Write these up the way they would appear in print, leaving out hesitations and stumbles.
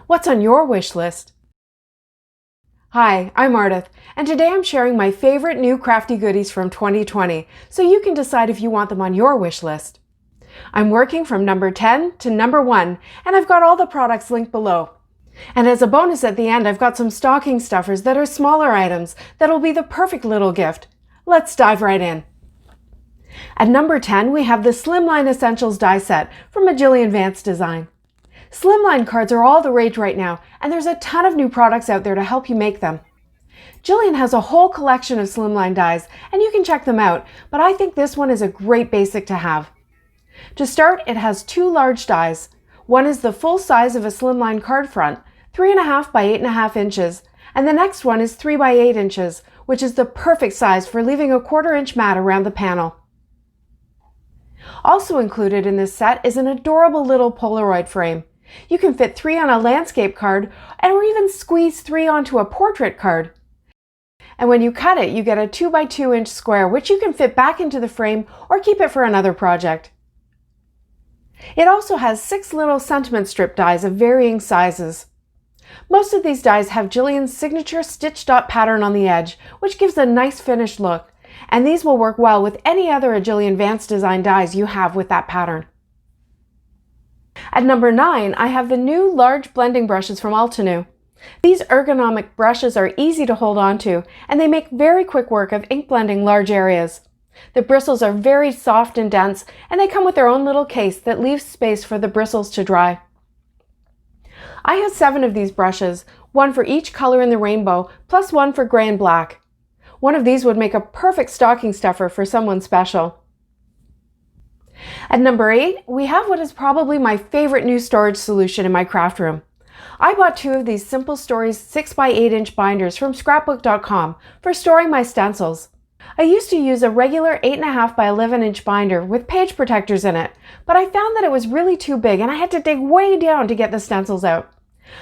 What's on your wish list? Hi, I'm Ardith, and today I'm sharing my favorite new crafty goodies from 2020, so you can decide if you want them on your wish list. I'm working from number 10 to number 1, and I've got all the products linked below. And as a bonus at the end, I've got some stocking stuffers that are smaller items that'll be the perfect little gift. Let's dive right in. At number 10, we have the Slimline Essentials Die Set from Jillian Vance Design. Slimline cards are all the rage right now, and there's a ton of new products out there to help you make them. Jillian has a whole collection of slimline dies, and you can check them out, but I think this one is a great basic to have. To start, it has two large dies. One is the full size of a slimline card front, 3.5 by 8.5 inches, and the next one is 3 by 8 inches, which is the perfect size for leaving a 1/4 inch mat around the panel. Also included in this set is an adorable little Polaroid frame. You can fit 3 on a landscape card or even squeeze 3 onto a portrait card. And when you cut it, you get a 2 by 2 inch square, which you can fit back into the frame or keep it for another project. It also has 6 little sentiment strip dies of varying sizes. Most of these dies have Jillian's signature stitch dot pattern on the edge, which gives a nice finished look, and these will work well with any other Jillian Vance Design dies you have with that pattern. At number 9, I have the new large blending brushes from Altenew. These ergonomic brushes are easy to hold on to, and they make very quick work of ink blending large areas. The bristles are very soft and dense, and they come with their own little case that leaves space for the bristles to dry. I have 7 of these brushes, one for each color in the rainbow, plus one for gray and black. One of these would make a perfect stocking stuffer for someone special. At number 8, we have what is probably my favorite new storage solution in my craft room. I bought 2 of these Simple Stories 6 by 8 inch binders from scrapbook.com for storing my stencils. I used to use a regular 8.5 by 11 inch binder with page protectors in it, but I found that it was really too big and I had to dig way down to get the stencils out.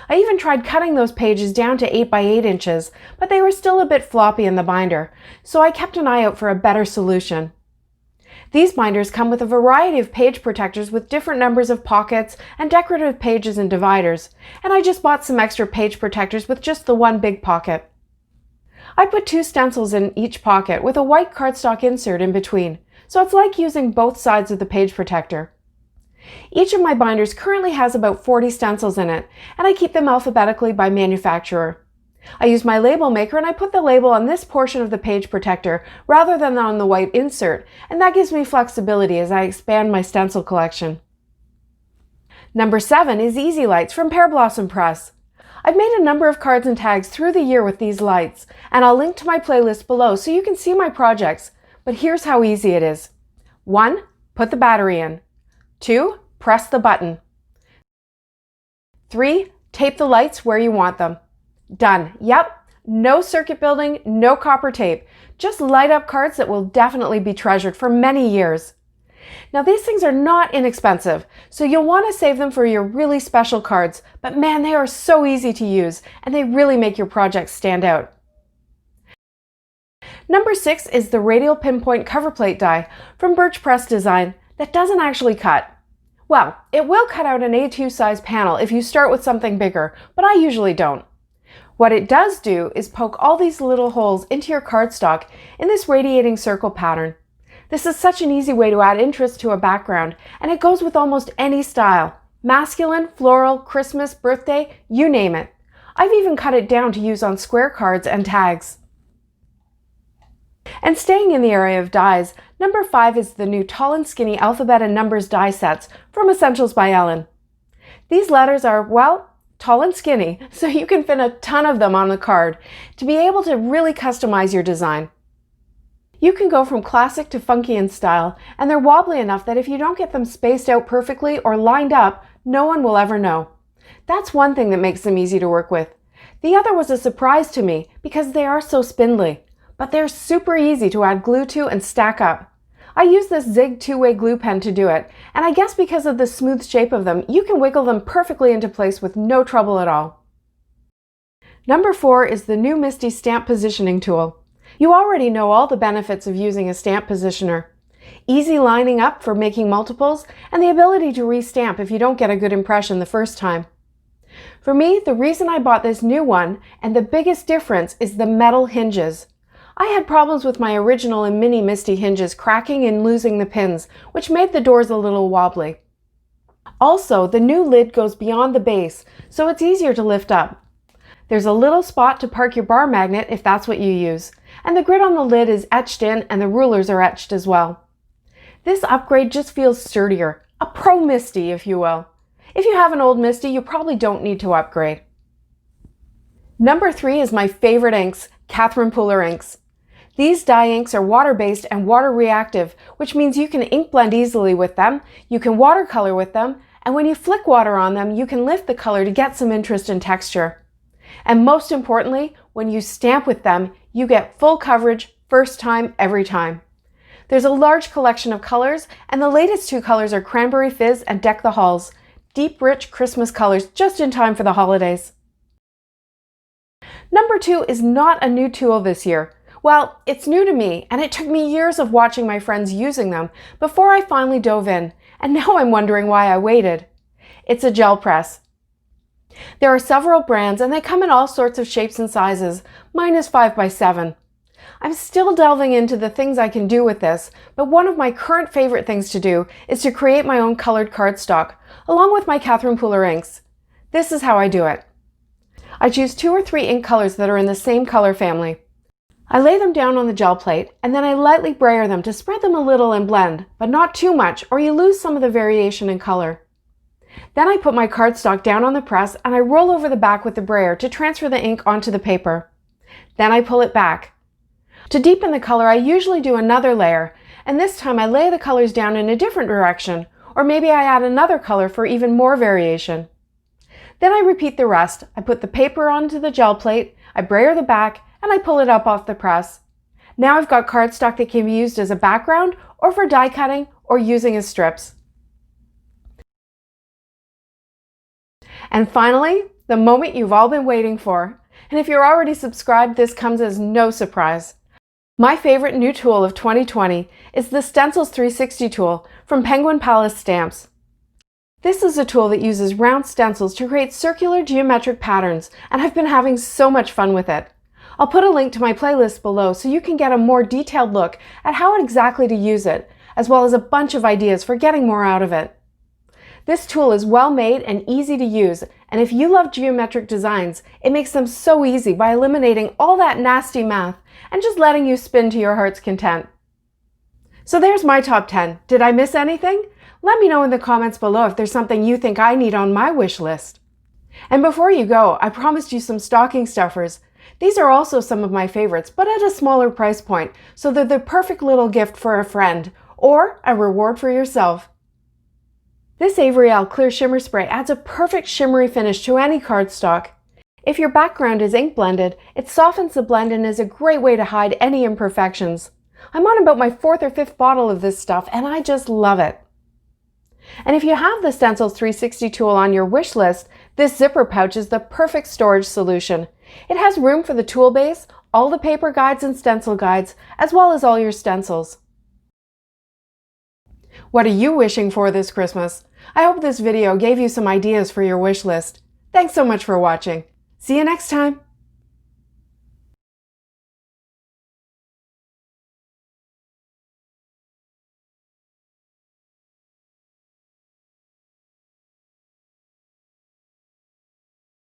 I even tried cutting those pages down to 8 by 8 inches, but they were still a bit floppy in the binder, so I kept an eye out for a better solution. These binders come with a variety of page protectors with different numbers of pockets and decorative pages and dividers, and I just bought some extra page protectors with just the one big pocket. I put 2 stencils in each pocket with a white cardstock insert in between, so it's like using both sides of the page protector. Each of my binders currently has about 40 stencils in it, and I keep them alphabetically by manufacturer. I use my label maker and I put the label on this portion of the page protector rather than on the white insert, and that gives me flexibility as I expand my stencil collection. Number 7 is Easy Lights from Pearblossom Press. I've made a number of cards and tags through the year with these lights, and I'll link to my playlist below so you can see my projects, but here's how easy it is. 1. Put the battery in. 2. Press the button. 3. Tape the lights where you want them. Done. Yep. No circuit building, no copper tape. Just light up cards that will definitely be treasured for many years. Now these things are not inexpensive, so you'll want to save them for your really special cards, but man, they are so easy to use and they really make your projects stand out. Number 6 is the Radial Pinpoint cover plate die from Birch Press Design that doesn't actually cut. Well, it will cut out an A2 size panel if you start with something bigger, but I usually don't. What it does do is poke all these little holes into your cardstock in this radiating circle pattern. This is such an easy way to add interest to a background, and it goes with almost any style. Masculine, floral, Christmas, birthday, you name it. I've even cut it down to use on square cards and tags. And staying in the area of dies, number 5 is the new Tall and Skinny Alphabet and Numbers die sets from Essentials by Ellen. These letters are, well, tall and skinny, so you can fit a ton of them on the card to be able to really customize your design. You can go from classic to funky in style, and they're wobbly enough that if you don't get them spaced out perfectly or lined up, no one will ever know. That's one thing that makes them easy to work with. The other was a surprise to me because they are so spindly, but they're super easy to add glue to and stack up. I use this Zig 2-way glue pen to do it, and I guess because of the smooth shape of them, you can wiggle them perfectly into place with no trouble at all. Number 4 is the new Misti stamp positioning tool. You already know all the benefits of using a stamp positioner. Easy lining up for making multiples, and the ability to restamp if you don't get a good impression the first time. For me, the reason I bought this new one, and the biggest difference, is the metal hinges. I had problems with my original and mini Misti hinges cracking and losing the pins, which made the doors a little wobbly. Also, the new lid goes beyond the base, so it's easier to lift up. There's a little spot to park your bar magnet if that's what you use, and the grid on the lid is etched in and the rulers are etched as well. This upgrade just feels sturdier, a pro Misti if you will. If you have an old Misti, you probably don't need to upgrade. Number 3 is my favorite inks, Catherine Pooler inks. These dye inks are water-based and water-reactive, which means you can ink blend easily with them, you can watercolor with them, and when you flick water on them, you can lift the color to get some interest in texture. And most importantly, when you stamp with them, you get full coverage, first time, every time. There's a large collection of colors, and the latest 2 colors are Cranberry, Fizz, and Deck the Halls. Deep, rich Christmas colors just in time for the holidays. Number 2 is not a new tool this year. Well, it's new to me, and it took me years of watching my friends using them before I finally dove in, and now I'm wondering why I waited. It's a gel press. There are several brands, and they come in all sorts of shapes and sizes. Mine is 5x7. I'm still delving into the things I can do with this, but one of my current favorite things to do is to create my own colored cardstock, along with my Catherine Pooler inks. This is how I do it. I choose 2 or 3 ink colors that are in the same color family. I lay them down on the gel plate, and then I lightly brayer them to spread them a little and blend, but not too much or you lose some of the variation in color. Then I put my cardstock down on the press and I roll over the back with the brayer to transfer the ink onto the paper. Then I pull it back. To deepen the color, I usually do another layer, and this time I lay the colors down in a different direction, or maybe I add another color for even more variation. Then I repeat the rest. I put the paper onto the gel plate, I brayer the back, and I pull it up off the press. Now I've got cardstock that can be used as a background or for die cutting or using as strips. And finally, the moment you've all been waiting for. And if you're already subscribed, this comes as no surprise. My favorite new tool of 2020 is the Stencils 360 tool from Penguin Palace Stamps. This is a tool that uses round stencils to create circular geometric patterns, and I've been having so much fun with it. I'll put a link to my playlist below so you can get a more detailed look at how exactly to use it, as well as a bunch of ideas for getting more out of it. This tool is well made and easy to use, and if you love geometric designs, it makes them so easy by eliminating all that nasty math and just letting you spin to your heart's content. So there's my top 10. Did I miss anything? Let me know in the comments below if there's something you think I need on my wish list. And before you go, I promised you some stocking stuffers. These are also some of my favorites, but at a smaller price point, so they're the perfect little gift for a friend, or a reward for yourself. This Radial Clear Shimmer Spray adds a perfect shimmery finish to any cardstock. If your background is ink blended, it softens the blend and is a great way to hide any imperfections. I'm on about my 4th or 5th bottle of this stuff, and I just love it. And if you have the Stencils 360 tool on your wish list, this zipper pouch is the perfect storage solution. It has room for the tool base, all the paper guides and stencil guides, as well as all your stencils. What are you wishing for this Christmas? I hope this video gave you some ideas for your wish list. Thanks so much for watching. See you next time.